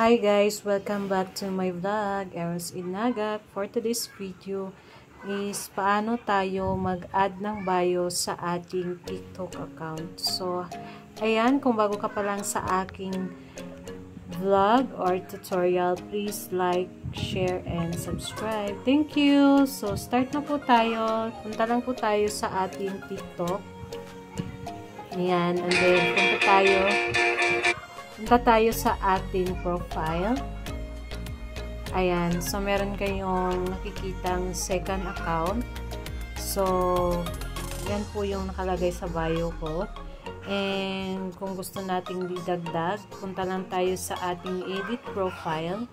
Hi guys, welcome back to my vlog, Eros Inagak. For today's video is paano tayo mag-add ng bio sa ating TikTok account. So, ayan, kung bago ka pa lang sa aking vlog or tutorial, please like, share, and subscribe. Thank you! So, start na po tayo. Punta lang po tayo sa ating TikTok. Ayan, and then punta tayo sa ating profile. Ayan. So, meron kayong nakikitang second account. So, yan po yung nakalagay sa bio ko. And, kung gusto nating didagdag, punta lang tayo sa ating edit profile.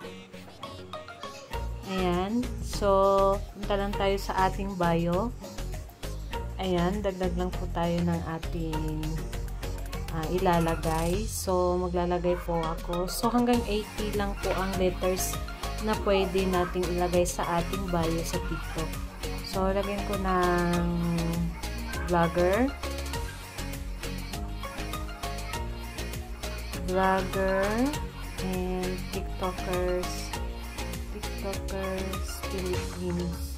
Ayan. So, punta lang tayo sa ating bio. Ayan. Dagdag lang po tayo ng ating ilalagay. So, maglalagay po ako. So, hanggang 80 lang po ang letters na pwede nating ilagay sa ating bio sa TikTok. So, lagyan ko ng vlogger, and TikTokers Philippines.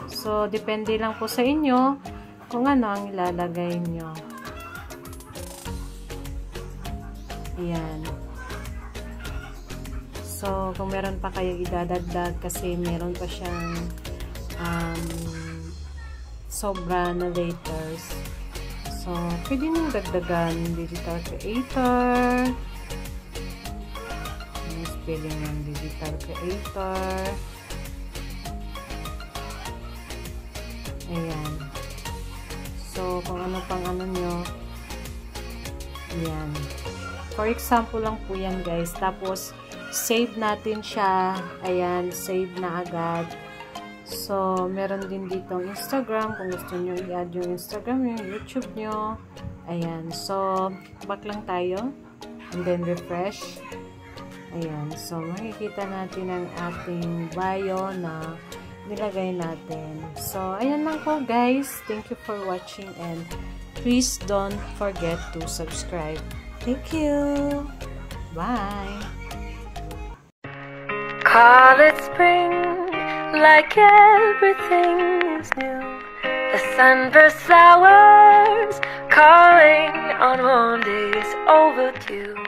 So, depende lang po sa inyo kung ano ang ilalagay nyo. Ayan. So, kung meron pa kayong idadagdag kasi meron pa siyang sobra na letters. So, pwede nyo dagdagan digital creator. Spelling ng digital creator. Ayan. So, kung ano pang ano nyo. Ayan. For example lang po yan guys. Tapos, save natin siya. Ayan, save na agad. So, meron din dito ang Instagram. Kung gusto nyo i-add yung Instagram nyo, YouTube nyo. Ayan. So, back lang tayo. And then, refresh. Ayan. So, makikita natin ang ating bio na nilagay natin. So, ayan lang po guys. Thank you for watching and please don't forget to subscribe. Thank you. Bye. Call it spring, like everything is new. The sunburst flowers calling on warm days overdue.